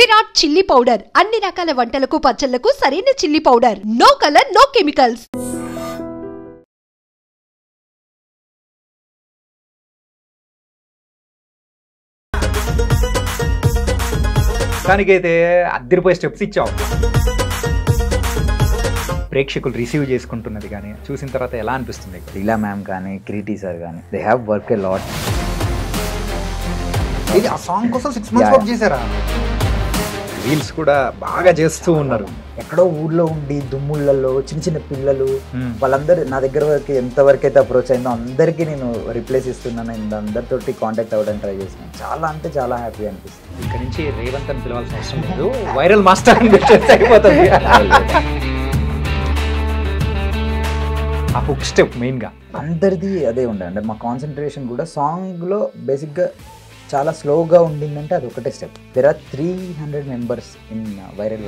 Virat chilli powder అన్ని రకాల వంటలకు పచ్చళ్లకు సరైన chilli powder. No colour, no chemicals. దానికైతే అద్దరిపోయే స్టెప్స్ ఇచ్చావు. ప్రేక్షకులు రిసీవ్ చేసుకుంటున్నది కానీ చూసిన తర్వాత ఎలా అనిపిస్తుంది? లీలా మ్యామ్ కానీ క్రీటీ సార్ కానీ they have work a lot. ఇది ఆ సాంగ్ కోసం 6 months వర్క్ చేశారా? రీల్స్ కూడా బాగా చేస్తూ ఉన్నారు. ఎక్కడో ఊర్లో ఉండి దుమ్ముళ్ళల్లో చిన్న చిన్న పిల్లలు వాళ్ళందరూ నా దగ్గర వరకు ఎంతవరకు అయితే అప్రోచ్ అయిందో అందరికీ నేను రిప్లేస్ ఇస్తున్నాను. అందరితోటి కాంటాక్ట్ అవ్వడానికి ట్రై చేస్తున్నాను. చాలా అంటే చాలా హ్యాపీ అనిపిస్తుంది. ఇక్కడ నుంచి రేవంత్ అని పిలవాల్సిన అవసరం లేదు, వైరల్ మాస్టర్ అని పెట్టేస్తే అయిపోతుంది. ఆ హుక్ స్టెప్ మెయిన్గా అందరిది అదే ఉండే. అంటే మా కాన్సన్ట్రేషన్ కూడా సాంగ్లో బేసిక్గా చాలా స్లోగా ఉండిందంటే అది ఒకటే step. There are 300 members in viral.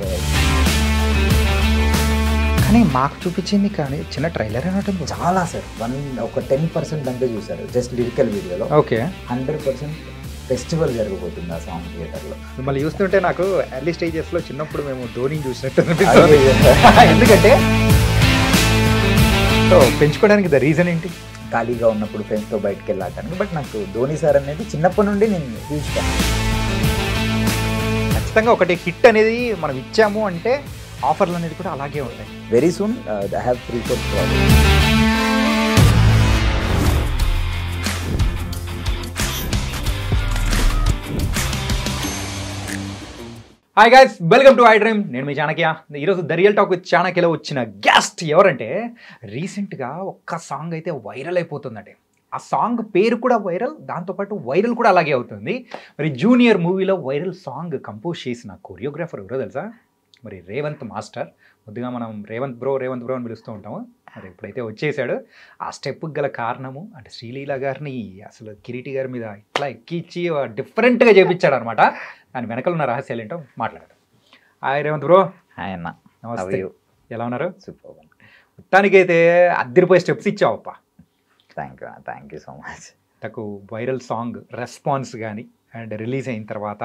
కానీ మాకు చూపించింది కానీ చిన్న ట్రైలర్ అన్నట్టు చాలా సార్. ఒక 10% అంతే చూసారు జస్ట్ లిరికల్ వీడియోలో. ఓకే, 100% ఫెస్టివల్ జరగబోతుంది ఆ సాంగ్ థియేటర్లో. మిమ్మల్ని చూస్తుంటే నాకు ఎర్లీ స్టేజెస్లో చిన్నప్పుడు మేము ధోని చూసినట్టు అనిపిస్తుంది. ఎందుకంటే పెంచుకోవడానికి ద రీజన్ ఏంటి? ఖాళీగా ఉన్నప్పుడు ఫ్రెండ్స్తో బయటకు వెళ్ళాటానికి. బట్ నాకు ధోని సార్ అనేది చిన్నప్పటి నుండి నేను హ్యూజ్ ఫ్యాన్. ఖచ్చితంగా ఒకటి హిట్ అనేది మనం ఇచ్చాము అంటే ఆఫర్లు అనేది కూడా అలాగే ఉంటాయి. Very soon I have 3-4 projects. Hi guys, welcome to I dream. నేను మీ చాణక్య. ఈరోజు ద రియల్ టాక్ విత్ చాణక్యలో వచ్చిన గెస్ట్ ఎవరంటే, రీసెంట్గా ఒక్క సాంగ్ అయితే వైరల్ అయిపోతుందండి. ఆ సాంగ్ పేరు కూడా వైరల్, దాంతోపాటు వైరల్ కూడా అలాగే అవుతుంది. మరి జూనియర్ మూవీలో వైరల్ సాంగ్ కంపోజ్ చేసిన కొరియోగ్రాఫర్ ఎవరో తెలుసా? మరి రేవంత్ మాస్టర్. ముద్దుగా మనం రేవంత్ బ్రో అని పిలుస్తూ ఉంటాము. మరి ఎప్పుడైతే వచ్చేసాడు, ఆ స్టెప్కి గల కారణము అంటే శ్రీలీల గారిని అసలు కిరీటి గారి మీద ఇట్లా ఎక్కించి డిఫరెంట్గా చేపించాడు అనమాట. దాని వెనకాల ఉన్న రహస్యాలు ఏంటో మాట్లాడదాం. Hi Revanth bro. హాయ్ అన్న, నమస్తే. ఎలా ఉన్నారు? సూపర్. మొత్తానికైతే అద్దరిపోయే స్టెప్స్ ఇచ్చావప్ప. Thank you so much. నాకు వైరల్ సాంగ్ రెస్పాన్స్ కానీ అండ్ రిలీజ్ అయిన తర్వాత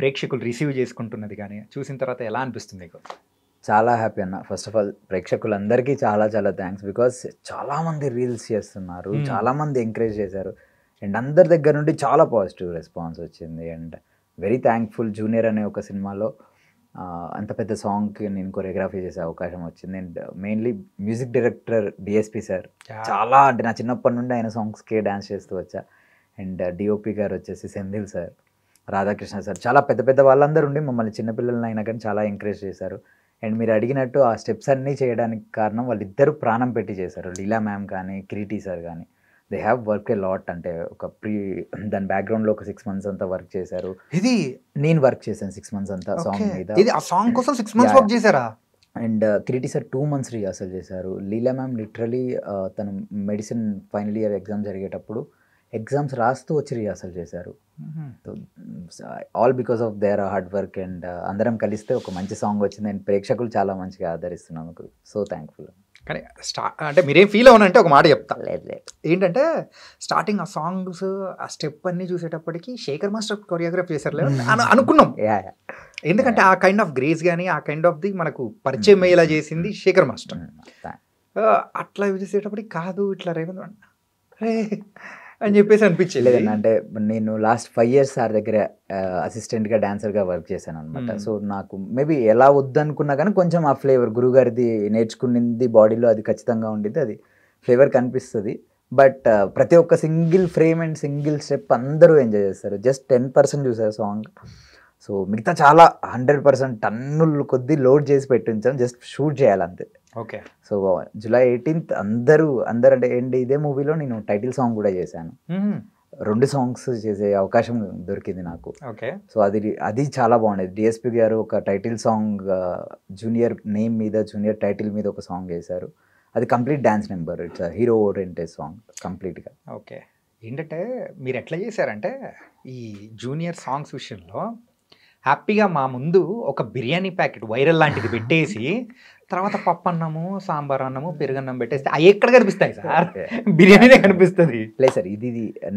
ప్రేక్షకులు రిసీవ్ చేసుకుంటున్నది కానీ చూసిన తర్వాత ఎలా అనిపిస్తుంది మీకు? చాలా హ్యాపీ అన్న. ఫస్ట్ ఆఫ్ ఆల్ ప్రేక్షకులందరికీ చాలా చాలా థ్యాంక్స్. బికాస్ చాలామంది రీల్స్ చేస్తున్నారు, చాలామంది ఎంకరేజ్ చేశారు అండ్ అందరి దగ్గర నుండి చాలా పాజిటివ్ రెస్పాన్స్ వచ్చింది. And very thankful. జూనియర్ అనే ఒక సినిమాలో అంత పెద్ద సాంగ్కి నేను కొరియోగ్రఫీ చేసే అవకాశం వచ్చింది. And mainly music director DSP sir చాలా అంటే నా చిన్నప్పటి నుండి ఆయన సాంగ్స్కే డ్యాన్స్ చేస్తూ వచ్చా. అండ్ డిఓపి గారు వచ్చేసి సెంధిల్ సార్, రాధాకృష్ణ సార్, చాలా పెద్ద పెద్ద వాళ్ళందరూ ఉండి మమ్మల్ని చిన్నపిల్లలని అయినా కానీ చాలా ఎంకరేజ్ చేశారు. అండ్ మీరు అడిగినట్టు ఆ స్టెప్స్ అన్నీ చేయడానికి కారణం వాళ్ళిద్దరూ ప్రాణం పెట్టి చేశారు. లీలా మ్యామ్ కానీ క్రీటీ సార్ కానీ they have work a lot. అంటే ఒక దాని బ్యాక్గ్రౌండ్లో ఒక 6 months అంతా వర్క్ చేశారు. ఇది నేను వర్క్ చేశాను 6 months అంతా సాంగ్ మీద. ఇది ఆ సాంగ్ కోసం 6 months వర్క్ చేశారా? అండ్ క్రీటీ సార్ 2 months రిహార్సల్ చేశారు. లీలా మ్యామ్ లిటరలీ తను మెడిసిన్ ఫైనల్ ఇయర్ ఎగ్జామ్ జరిగేటప్పుడు ఎగ్జామ్స్ రాస్తూ వచ్చి రిహార్సల్ చేశారు. All because of their hard work. And అందరం కలిస్తే ఒక మంచి సాంగ్ వచ్చింది అండ్ ప్రేక్షకులు చాలా మంచిగా ఆదరిస్తున్నందుకు సో థ్యాంక్ఫుల్. కానీ అంటే మీరేం ఫీల్ అవునంటే ఒక మాట చెప్తా. లేదు ఏంటంటే స్టార్టింగ్ ఆ సాంగ్స్ ఆ స్టెప్ అన్నీ చూసేటప్పటికి శేఖర్ మాస్టర్ కొరియోగ్రాఫ్ చేశారు అనుకున్నాం. ఎందుకంటే ఆ కైండ్ ఆఫ్ గ్రేస్ కానీ ఆ కైండ్ ఆఫ్ ది మనకు పరిచయం అయ్యేలా చేసింది శేఖర్ మాస్టర్. అట్లా చూసేటప్పటికి కాదు ఇట్లా రేవంత్ అని చెప్పేసి అనిపించేది. లేదండి, అంటే నేను లాస్ట్ 5 years సార్ దగ్గర అసిస్టెంట్గా డాన్సర్గా వర్క్ చేశాను అనమాట. సో నాకు మేబీ ఎలా వద్దనుకున్నా కానీ కొంచెం ఆ ఫ్లేవర్ గురుగారిది నేర్చుకునింది బాడీలో అది ఖచ్చితంగా ఉండింది. అది ఫ్లేవర్ కనిపిస్తుంది. బట్ ప్రతి ఒక్క single frame and single step అందరూ ఎంజాయ్ చేస్తారు. జస్ట్ 10% చూసారు సాంగ్. సో మిగతా చాలా 100% టన్నులు కొద్దీ లోడ్ చేసి పెట్టించాం. జస్ట్ షూట్ చేయాలంతే. ఓకే. సో July 18th అందరూ అంటే ఏంటి ఇదే మూవీలో నేను టైటిల్ సాంగ్ కూడా చేశాను. 2 songs చేసే అవకాశం దొరికింది నాకు. ఓకే. సో అది చాలా బాగుండేది. డిఎస్పి గారు ఒక టైటిల్ సాంగ్ జూనియర్ నేమ్ మీద జూనియర్ టైటిల్ మీద ఒక సాంగ్ చేశారు. అది complete dance number. It's hero oriented song కంప్లీట్గా. ఓకే. ఏంటంటే మీరు ఎట్లా చేశారంటే ఈ జూనియర్ సాంగ్స్ విషయంలో హ్యాపీగా మా ముందు ఒక బిర్యానీ ప్యాకెట్ వైరల్ లాంటిది పెట్టేసి తర్వాత పప్పు అన్నము, సాంబార్ అన్నము, పెరుగన్నం పెట్టేస్తే అవి ఎక్కడ కనిపిస్తాయి సార్? బిర్యానీనే కనిపిస్తుంది. లేదు సార్, ఇది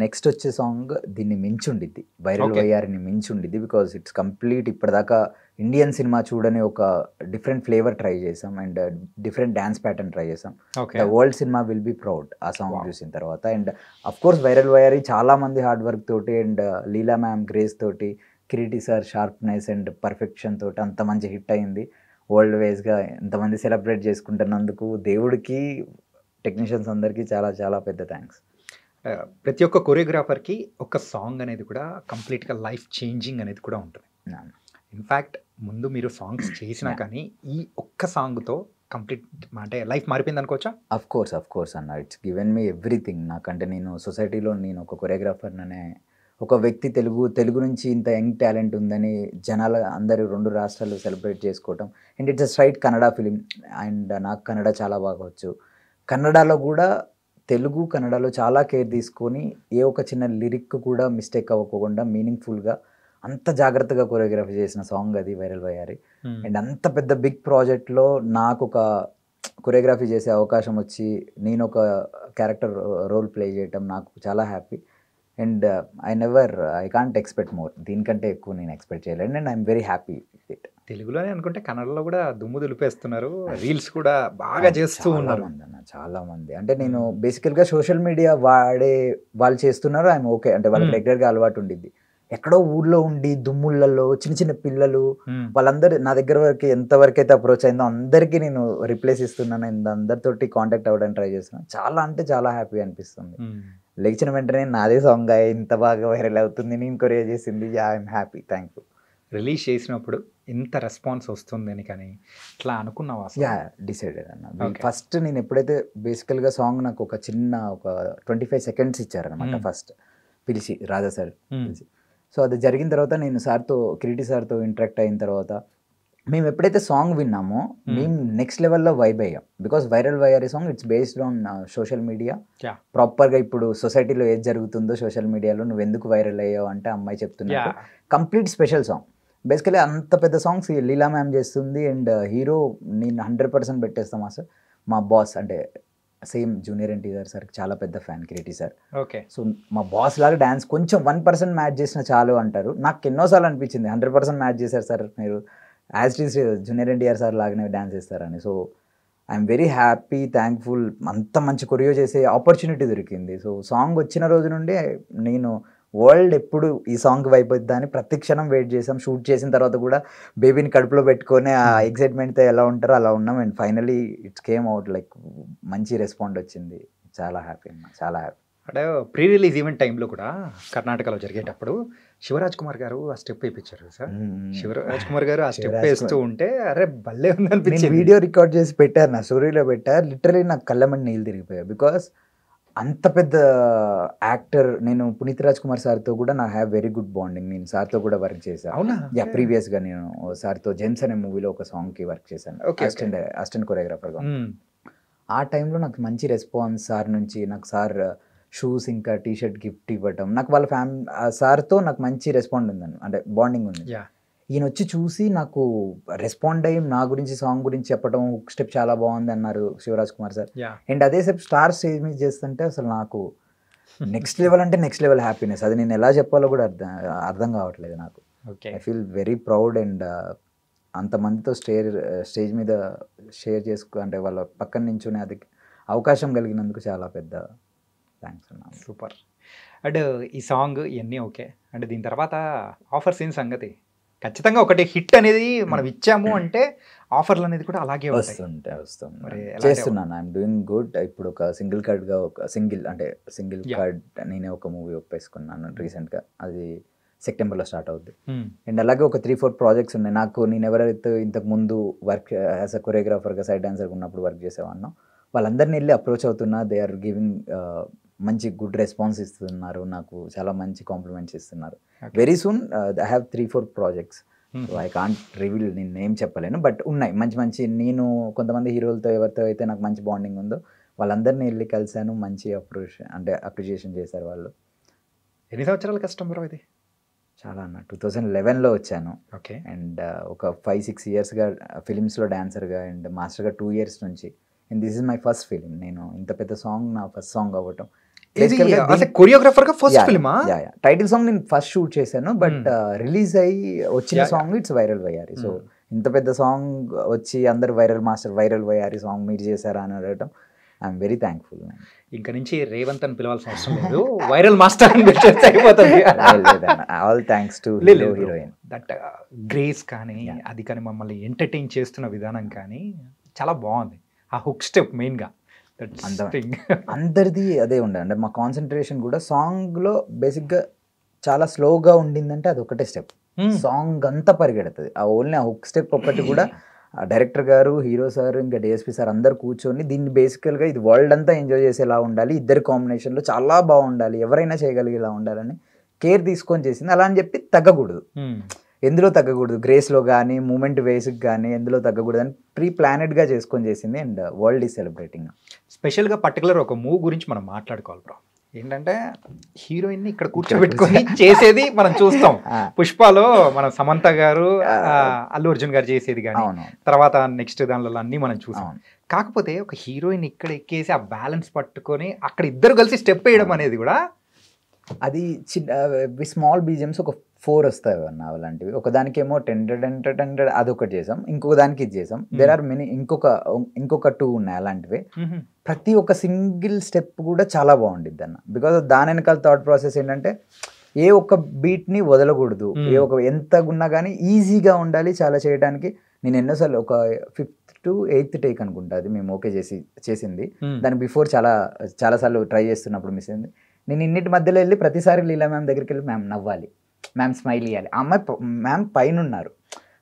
నెక్స్ట్ వచ్చే సాంగ్ దీన్ని మించి ఉండిద్ది, వైరల్ Okay. వైఆర్ని మించి ఉండిద్ది. బికాస్ ఇట్స్ కంప్లీట్ ఇప్పటిదాకా ఇండియన్ సినిమా చూడని ఒక డిఫరెంట్ ఫ్లేవర్ ట్రై చేసాం and different dance pattern try చేసాం. Okay. The world cinema will be proud ఆ సాంగ్ Wow. చూసిన తర్వాత. అండ్ అఫ్ కోర్స్ వైరల్ వైఆర్ చాలా మంది హార్డ్ వర్క్ తోటి అండ్ లీలా మ్యామ్ గ్రేస్ తోటి, Kireeti sir sharpness and perfection తోటి అంత మంచి హిట్ అయింది. వరల్డ్ వైజ్గా ఎంతమంది సెలబ్రేట్ చేసుకుంటున్నందుకు దేవుడికి, టెక్నీషియన్స్ అందరికీ చాలా చాలా పెద్ద థ్యాంక్స్. ప్రతి ఒక్క కొరియోగ్రాఫర్కి ఒక సాంగ్ అనేది కూడా కంప్లీట్గా లైఫ్ చేంజింగ్ అనేది కూడా ఉంటుంది. ఇన్ఫ్యాక్ట్ ముందు మీరు సాంగ్స్ చేసినా కానీ ఈ ఒక్క సాంగ్తో కంప్లీట్ అంటే లైఫ్ మారిపోయింది అనుకోవచ్చా? అఫ్ కోర్స్ అన్న, ఇట్స్ గివెన్ మీ ఎవ్రీథింగ్. నాకంటే నేను సొసైటీలో నేను ఒక కొరియోగ్రాఫర్ అనే ఒక వ్యక్తి తెలుగు నుంచి ఇంత యంగ్ టాలెంట్ ఉందని జనాలు అందరూ 2 రాష్ట్రాలు సెలబ్రేట్ చేసుకోవటం. And it's a straight Kannada film and నాకు కన్నడ చాలా బాగా వచ్చు. కన్నడలో కూడా కన్నడలో చాలా కేర్ తీసుకొని ఏ ఒక చిన్న లిరిక్ కూడా మిస్టేక్ అవ్వకుండా మీనింగ్ఫుల్గా అంత జాగ్రత్తగా కొరియోగ్రఫీ చేసిన సాంగ్ అది వైరల్ వైఆర్. అండ్ అంత పెద్ద బిగ్ ప్రాజెక్ట్లో నాకు ఒక కొరియోగ్రఫీ చేసే అవకాశం వచ్చి నేను ఒక క్యారెక్టర్ రోల్ ప్లే చేయటం నాకు చాలా happy. And I can't expect more. దీనికంటే ఎక్కువ నేను ఎక్స్పెక్ట్ చేయలేను and I'm very happy with it. తెలుగులోనే అనుకుంటే కన్నడలో కూడా దుమ్ము దులిపేస్తున్నారు, రీల్స్ కూడా బాగా చేస్తూ ఉన్నారు చాలా మంది. అంటే నేను బేసికల్గా సోషల్ మీడియా వాళ్ళు చేస్తున్నారు, ఐఎమ్ ఓకే. అంటే వాళ్ళకి రెగ్యులర్గా అలవాటు ఉండిద్ది. ఎక్కడో ఊర్లో ఉండి దుమ్ముళ్ళలో చిన్న పిల్లలు వాళ్ళందరూ నా దగ్గర వరకు ఎంతవరకు అయితే అప్రోచ్ అయిందో అందరికీ నేను రిప్లేస్ ఇస్తున్నాను అండ్ అందరితోటి కాంటాక్ట్ అవ్వడానికి ట్రై చేస్తున్నాను. చాలా అంటే చాలా హ్యాపీ అనిపిస్తుంది. లేచిన వెంటనే నాదే సాంగ్ ఇంత బాగా వైరల్ అవుతుంది, నేను కొరియా చేసింది, ఐఎమ్ హ్యాపీ, థ్యాంక్ఫుల్. రిలీజ్ చేసినప్పుడు ఎంత రెస్పాన్స్ వస్తుంది అని కానీ ఇట్లా అనుకున్నావా? డిసైడెడ్ అన్న. ఫస్ట్ నేను ఎప్పుడైతే బేసికల్గా సాంగ్ నాకు ఒక 25 seconds ఇచ్చారనమాట ఫస్ట్ పిలిచి, రాజా సార్ పిలిచి. సో అది జరిగిన తర్వాత నేను కిరీటి సార్తో ఇంటరాక్ట్ అయిన తర్వాత మేము ఎప్పుడైతే సాంగ్ విన్నామో మేము నెక్స్ట్ లెవెల్లో వైబ్ అయ్యాం. బికాస్ వైరల్ వైఆర్ song it's based on social media. ప్రాపర్గా ఇప్పుడు సొసైటీలో ఏది జరుగుతుందో సోషల్ మీడియాలో నువ్వు ఎందుకు వైరల్ అయ్యావు అంటే అమ్మాయి చెప్తున్నా. Complete special song. బేసికలీ అంత పెద్ద సాంగ్స్ లీలా మ్యామ్ చేస్తుంది అండ్ హీరో నేను 100% పెట్టేస్తాం అసలు. మా బాస్ అంటే సేమ్ జూనియర్ ఎన్టీఆర్ సార్కి చాలా పెద్ద fan Kireeti sir. Okay. So మా బాస్ లాగా డ్యాన్స్ కొంచెం 1% మ్యాచ్ చేసిన చాలు అంటారు. నాకు ఎన్నోసార్లు అనిపించింది 100% మ్యాచ్ చేశారు సార్ మీరు, as it is junior NTR sir లాగానే డ్యాన్స్ చేస్తారని. So I'm very happy, thankful. అంత మంచి కొరియో చేసే ఆపర్చునిటీ దొరికింది. సో సాంగ్ వచ్చిన రోజు నుండి నేను వరల్డ్ ఎప్పుడు ఈ సాంగ్ అయిపోద్దా అని ప్రతి క్షణం వెయిట్ చేసాం. షూట్ చేసిన తర్వాత కూడా బేబీని కడుపులో పెట్టుకొని ఆ ఎక్సైట్మెంట్తో ఎలా ఉంటారో అలా ఉన్నాం. And finally it's came out like మంచి రెస్పాండ్ వచ్చింది. చాలా హ్యాపీ అన్న, చాలా హ్యాపీ. అంటే ప్రీ రిలీజ్ ఈవెంట్ టైంలో కూడా కర్ణాటకలో జరిగేటప్పుడు శివరాజ్ కుమార్ గారు ఆ స్టెప్ వేయించారు సార్. శివరాజ్ కుమార్ గారు ఆ స్టెప్ వేస్తూ ఉంటే అరే భలే ఉంది అనిపించింది. వీడియో రికార్డ్ చేసి పెట్టారు, నా స్టోరీలో పెట్టారు. లిటరలీ నాకు కళ్ళమని నీళ్ళు తిరిగిపోయాయి. బికాస్ అంత పెద్ద యాక్టర్. నేను పునీత్ రాజ్ కుమార్ సార్తో కూడా నా హ్యావ్ వెరీ గుడ్ బాండింగ్. నేను సార్తో కూడా వర్క్ చేశాను. అవునా? ప్రీవియస్గా నేను సార్తో జెమ్స్ అనే మూవీలో ఒక సాంగ్కి వర్క్ చేశాను, అసిస్టెంట్ కొరియోగ్రాఫర్గా. ఆ టైంలో నాకు మంచి రెస్పాన్స్ సార్ నుంచి. నాకు సార్ షూస్ ఇంకా టీషర్ట్ గిఫ్ట్ ఇవ్వటం, నాకు వాళ్ళ సార్తో నాకు మంచి రెస్పాండ్ ఉందని, అంటే బాండింగ్ ఉంది. ఈయన వచ్చి చూసి నాకు రెస్పాండ్ అయ్యి నా గురించి సాంగ్ గురించి చెప్పడం, స్టెప్ చాలా బాగుంది అన్నారు శివరాజ్ కుమార్ సార్. అండ్ అదే స్టెప్ స్టార్ స్టేజ్ మీద చేస్తుంటే అసలు నాకు నెక్స్ట్ లెవెల్ అంటే నెక్స్ట్ లెవెల్ హ్యాపీనెస్. అది నేను ఎలా చెప్పాలో కూడా అర్థం కావట్లేదు నాకు. I feel very proud. And అంతమందితో స్టేజ్ మీద షేర్ అంటే వాళ్ళ పక్కన నించునే అది అవకాశం కలిగినందుకు చాలా పెద్ద థ్యాంక్స్ అన్నా. సూపర్. అండ్ ఈ సాంగ్ ఇవన్నీ ఓకే. అంటే దీని తర్వాత ఆఫర్స్ ఏం సంగతి? ఖచ్చితంగా ఒకటి హిట్ అనేది మనం ఇచ్చాము అంటే ఆఫర్లు అనేది కూడా అలాగే వస్తుంది. చేస్తున్నాను, ఐఎమ్ డూయింగ్ గుడ్. ఇప్పుడు ఒక సింగిల్ కార్డ్ నేనే ఒక మూవీ ఒప్పేసుకున్నాను రీసెంట్గా. అది సెప్టెంబర్లో స్టార్ట్ అవుద్ది. అండ్ అలాగే ఒక 3-4 ప్రాజెక్ట్స్ ఉన్నాయి నాకు. నేను ఎవరైతే ఇంతకు ముందు వర్క్ యాజ్ అ కొరియోగ్రాఫర్గా సైడ్ డాన్సర్గా ఉన్నప్పుడు వర్క్ చేసేవాడినో వాళ్ళందరినీ వెళ్ళి అప్రోచ్ అవుతున్నా. దే ఆర్ గివింగ్ మంచి గుడ్ రెస్పాన్స్ ఇస్తున్నారు, నాకు చాలా మంచి కాంప్లిమెంట్స్ ఇస్తున్నారు. Very soon I have 3-4 projects. I can't reveal, నేను ఏం చెప్పలేను, బట్ ఉన్నాయి మంచి. నేను కొంతమంది హీరోలతో ఎవరితో అయితే నాకు మంచి బాండింగ్ ఉందో వాళ్ళందరినీ వెళ్ళి కలిశాను. మంచి అప్రిషియేషన్ చేశారు వాళ్ళు. ఎన్ని సంవత్సరాల కష్టం బ్రో ఇది? చాలా అన్న 2011లో వచ్చాను. ఓకే. అండ్ ఒక 5-6 ఇయర్స్గా ఫిలిమ్స్లో డాన్సర్గా అండ్ మాస్టర్గా 2 ఇయర్స్ నుంచి. And this is my first film. నేను ఇంత పెద్ద సాంగ్ నా ఫస్ట్ సాంగ్ అవ్వటం. కొరియోగ్రాఫర్ గా ఫస్ట్ ఫిల్మా? టైటిల్ సాంగ్ నేను ఫస్ట్ షూట్ చేశాను, బట్ రిలీజ్ అయ్యి వచ్చిన సాంగ్ ఇట్స్ వైరల్ వయ్యారి. సో ఇంత పెద్ద సాంగ్ వచ్చి అందరు viral master viral Vayyari song మీరు చేశారా అని అడగటం ఐఎమ్ వెరీ థ్యాంక్ఫుల్. ఇంకా నుంచి రేవంత్ అని పిలవాల్సిన అవసరం లేదు, వైరల్ మాస్టర్ అని అయిపోతుంది. All thanks to heroine. That grace కానీ అది కానీ మమ్మల్ని ఎంటర్టైన్ చేస్తున్న విధానం కానీ చాలా బాగుంది. ఆ హుక్ స్టెప్ మెయిన్ గా అందరిది అదే ఉండే. అంటే మా కాన్సన్ట్రేషన్ కూడా సాంగ్లో బేసిక్గా చాలా స్లోగా ఉండిందంటే అది ఒకటే స్టెప్, సాంగ్ అంతా పరిగెడుతుంది. ఆ ఓన్లీ ఆ హుక్ స్టెప్ ఒకటి కూడా డైరెక్టర్ గారు, హీరో సార్, ఇంకా డిఎస్పీ సార్ అందరు కూర్చొని దీన్ని బేసికల్గా ఇది వరల్డ్ అంతా ఎంజాయ్ చేసేలా ఉండాలి, ఇద్దరి కాంబినేషన్లో చాలా బాగుండాలి, ఎవరైనా చేయగలిగేలా ఉండాలని కేర్ తీసుకొని చేసింది. అలా అని చెప్పి తగ్గకూడదు, ఎందులో తగ్గకూడదు, గ్రేస్లో కానీ మూమెంట్ వేస్కి కానీ ఎందులో తగ్గకూడదు అని ప్రీ ప్లానెడ్గా చేసుకొని చేసింది. And world is celebrating. స్పెషల్గా పర్టికులర్ ఒక మూవ్ గురించి మనం మాట్లాడుకోవాలి బ్రో. ఏంటంటే హీరోయిన్ని ఇక్కడ కూర్చోబెట్టుకొని చేసేది మనం చూస్తాం. పుష్పలో మన సమంత గారు, అల్లు అర్జున్ గారు చేసేది కానీ తర్వాత నెక్స్ట్ దానిలో అన్ని మనం చూసాం. కాకపోతే ఒక హీరోయిన్ ఇక్కడ ఎక్కేసి ఆ బ్యాలెన్స్ పట్టుకొని అక్కడ ఇద్దరు కలిసి స్టెప్ వేయడం అనేది కూడా అది స్మాల్ బీజిఎమ్స్ ఒక 4 వస్తాయి అన్న అలాంటివి. ఒకదానికేమో టెండెడ్ అదొకటి చేసాం, ఇంకొక దానికి ఇది చేసాం. దేర్ ఆర్ మెనీ ఇంకొక 2 ఉన్నాయి అలాంటివి. ప్రతి ఒక్క సింగిల్ స్టెప్ కూడా చాలా బాగుండిద్ది అన్న. బికాస్ దాని వెనకాల థాట్ ప్రాసెస్ ఏంటంటే ఏ ఒక్క బీట్ని వదలకూడదు, ఏ ఒక ఎంత ఉన్నా కానీ ఈజీగా ఉండాలి చాలా చేయడానికి. నేను ఎన్నోసార్లు ఒక 5th to 8th టేక్ అనుకుంటా అది మేము ఓకే చేసింది. దాని బిఫోర్ చాలాసార్లు ట్రై చేస్తున్నప్పుడు మిస్ అయింది. నేను ఇన్నిటి మధ్యలో వెళ్ళి ప్రతిసారి లీలా మ్యామ్ దగ్గరికి వెళ్ళి మ్యామ్ నవ్వాలి, మ్యామ్ స్మైల్ ఇవ్వాలి. ఆ అమ్మాయి మ్యామ్ పైన ఉన్నారు,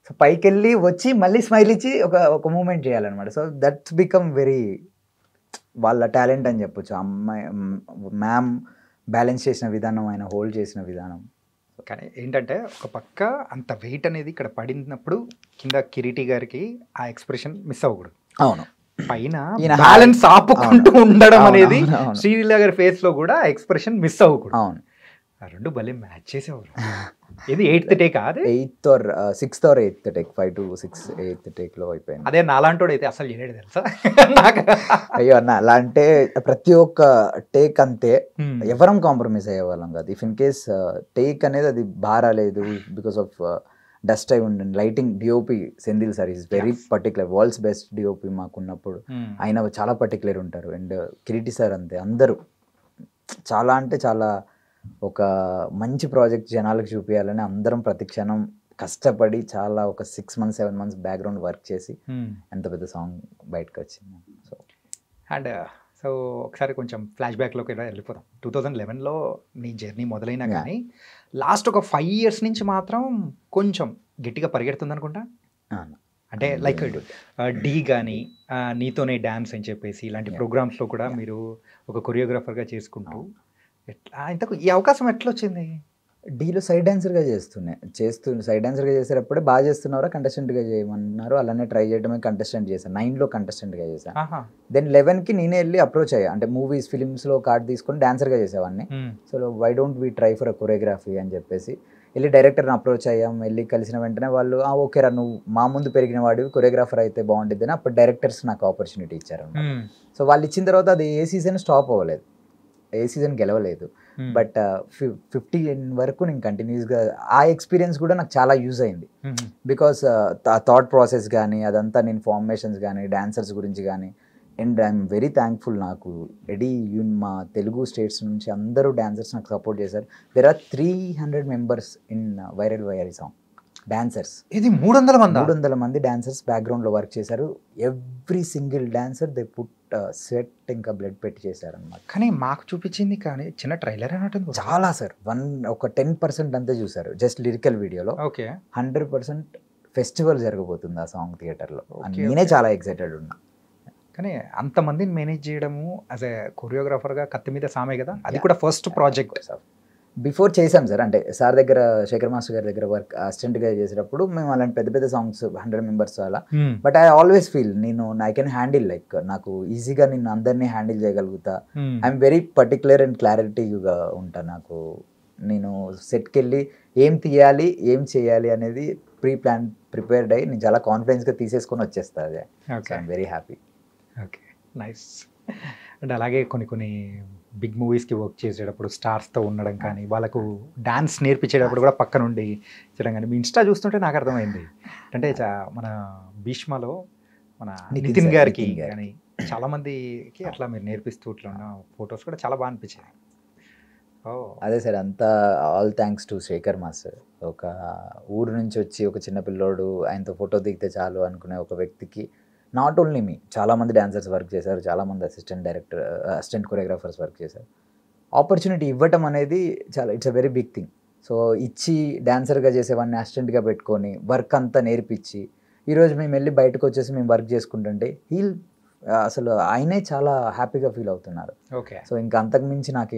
సో పైకి వెళ్ళి వచ్చి మళ్ళీ స్మైల్ ఇచ్చి ఒక మూమెంట్ చేయాలన్నమాట. సో దట్స్ బికమ్ వెరీ వాళ్ళ టాలెంట్ అని చెప్పొచ్చు. అమ్మాయి మ్యామ్ బ్యాలెన్స్ చేసిన విధానం, ఆయన హోల్డ్ చేసిన విధానం. కానీ ఏంటంటే ఒక పక్క అంత వెయిట్ అనేది ఇక్కడ పడినప్పుడు కింద కిరీటి గారికి ఆ ఎక్స్ప్రెషన్ మిస్ అవ్వకూడదు. అవును, పైన బ్యాలెన్స్ ఆపుకుంటూ ఉండడం అనేది శ్రీలీల గారి ఫేస్ లో కూడా ఎక్స్ప్రెషన్ మిస్ అవ్వకూడదు. అవును, ఆ రెండు భలే మ్యాచ్ చేసేవారు. ఇది 8th టేక్, అదే 8th or 6th or 8th take, 5 to 6 8th take లో అయిపోయింది. అదే నాలాంటోడు అయితే అసలు చేయలేడు తెలుసా. అయ్యో అన్న, అలా అంటే ప్రతి ఒక్క టేక్ అంతే, ఎవరం కాంప్రమైజ్ అయ్యేవాళ్ళం కాదు. ఇఫ్ ఇన్ కేస్ టేక్ అనేది అది బారాలేదు బికాస్ ఆఫ్ డస్ట్ అయి ఉండండి. Lighting DOP Senthil sir is very particular, world's best DOP మాకున్నప్పుడు. ఆయన చాలా పర్టికులర్ ఉంటారు. అండ్ కిరీటి సార్ అంతే, అందరూ చాలా అంటే చాలా ఒక మంచి ప్రాజెక్ట్ జనాలకు చూపించాలని అందరం ప్రతి క్షణం కష్టపడి చాలా ఒక 6 months 7 months బ్యాక్గ్రౌండ్ వర్క్ చేసి ఎంత పెద్ద సాంగ్ బయటకు వచ్చింది. సో అండ్ సో ఒకసారి కొంచెం ఫ్లాష్ బ్యాక్లోకి వెళ్ళిపోతాం. 2011లో నీ జర్నీ మొదలైనా కానీ లాస్ట్ ఒక 5 years నుంచి మాత్రం కొంచెం గట్టిగా పరిగెడుతుంది అనుకుంటా. అంటే లైక్ డి కానీ నీతోనే డ్యాన్స్ అని చెప్పేసి ఇలాంటి ప్రోగ్రామ్స్లో కూడా మీరు ఒక కొరియోగ్రాఫర్గా చేసుకుంటూ ఎట్లా ఇంతకు ఈ అవకాశం ఎట్లా వచ్చింది? డీలో సైడ్ డాన్సర్గా సైడ్ డాన్సర్గా చేసేటప్పుడే బాగా చేస్తున్నారా కంటెస్టెంట్గా చేయమన్నారు. అలానే ట్రై చేయడమే కంటెస్టెంట్ చేశాను. 9లో కంటెస్టెంట్గా చేశాను. దెన్ 11కి నేనే వెళ్ళి అప్రోచ్ అయ్యా. అంటే మూవీస్ ఫిలిమ్స్లో కార్డ్ తీసుకొని డాన్సర్గా చేసేవాడిని. So why don't we try for a choreography అని చెప్పేసి వెళ్ళి డైరెక్టర్ని అప్రోచ్ అయ్యాం. వెళ్ళి కలిసిన వెంటనే వాళ్ళు ఓకేరా నువ్వు మా ముందు పెరిగిన వాడివి, కొరియోగ్రాఫర్ అయితే బాగుంటుంది అని అప్పుడు డైరెక్టర్స్ నాకు ఆపర్చునిటీ ఇచ్చారు. సో వాళ్ళు ఇచ్చిన తర్వాత అది ఏ సీజన్ స్టాప్ అవ్వలేదు, ఏ సీజన్ గెలవలేదు. బట్ 15 వరకు నేను కంటిన్యూస్గా ఆ ఎక్స్పీరియన్స్ కూడా నాకు చాలా యూజ్ అయింది. బికాస్ ఆ థాట్ ప్రాసెస్ కానీ అదంతా నేను ఫార్మేషన్స్ కానీ డాన్సర్స్ గురించి కానీ. అండ్ ఐఎమ్ వెరీ థ్యాంక్ఫుల్, నాకు ఎడీ మా తెలుగు స్టేట్స్ నుంచి అందరూ డాన్సర్స్ నాకు సపోర్ట్ చేశారు. There are 300 members in viral Vayyari song dancers. ఇది 300 మంది డాన్సర్స్ బ్యాక్గ్రౌండ్లో వర్క్ చేశారు. Every single dancer they put sweat ఇంకా బ్లడ్ పెట్టి చేశారు అనమాట. కానీ మాకు చూపించింది కానీ చిన్న ట్రైలర్ అన్నట్టు చాలా సార్, ఒక 10% అంతే చూసారు జస్ట్ లిరికల్ వీడియోలో. ఓకే, 100% ఫెస్టివల్ జరగబోతుంది ఆ సాంగ్ థియేటర్లో. నేనే చాలా ఎక్సైటెడ్ ఉన్నా. కానీ అంతమందిని మేనేజ్ చేయడము యాజ్ ఎ కొరియోగ్రాఫర్గా కత్తి మీద సామే కదా, అది కూడా ఫస్ట్ ప్రాజెక్ట్. బిఫోర్ చేసాం సార్, అంటే సార్ దగ్గర శేఖర్ మాస్టర్ గారి దగ్గర వర్క్ అసిస్టెంట్గా చేసేటప్పుడు మేము అలాంటి పెద్ద పెద్ద సాంగ్స్ 100 members అలా. But I always feel I can handle, like నాకు ఈజీగా నేను అందరినీ హ్యాండిల్ చేయగలుగుతా. ఐఎమ్ వెరీ పర్టికులర్ అండ్ క్లారిటీగా ఉంటా. నాకు నేను సెట్కి వెళ్ళి ఏం తీయాలి ఏం చేయాలి అనేది ప్రిపేర్డ్ అయ్యి నేను చాలా కాన్ఫిడెన్స్గా తీసేసుకొని వచ్చేస్తాను. అదే I'm very happy. Okay, nice. అంటే అలాగే కొన్ని బిగ్ మూవీస్కి వర్క్ చేసేటప్పుడు స్టార్స్తో ఉండడం కానీ, వాళ్ళకు డాన్స్ నేర్పించేటప్పుడు కూడా పక్క నుండి చేయడం కానీ, మీ ఇన్స్టా చూస్తుంటే నాకు అర్థమైంది. అంటే మన భీష్మలో మన నితిన్ గారికి కానీ చాలామందికి అట్లా మీరు నేర్పిస్తూ ఇట్లా ఉన్న ఫొటోస్ కూడా చాలా బాగా అనిపించాయి. అదే సార్, అంతా all thanks to Shekhar master. ఒక ఊరు నుంచి వచ్చి ఒక చిన్న పిల్లోడు ఆయనతో ఫోటో దిగితే చాలు అనుకునే ఒక వ్యక్తికి, నాట్ ఓన్లీ మీ, చాలామంది డాన్సర్స్ వర్క్ చేశారు, చాలామంది అసిస్టెంట్ కొరియోగ్రాఫర్స్ వర్క్ చేశారు. ఆపర్చునిటీ ఇవ్వటం అనేది చాలా it's a very big thing. So ఇచ్చి డాన్సర్గా చేసేవాడిని అసిస్టెంట్గా పెట్టుకొని వర్క్ అంతా నేర్పించి ఈరోజు మేము వెళ్ళి బయటకు వచ్చేసి మేము వర్క్ చేసుకుంటుంటే అసలు ఆయనే చాలా హ్యాపీగా ఫీల్ అవుతున్నారు. ఓకే. సో ఇంకా అంతకుమించి నాకు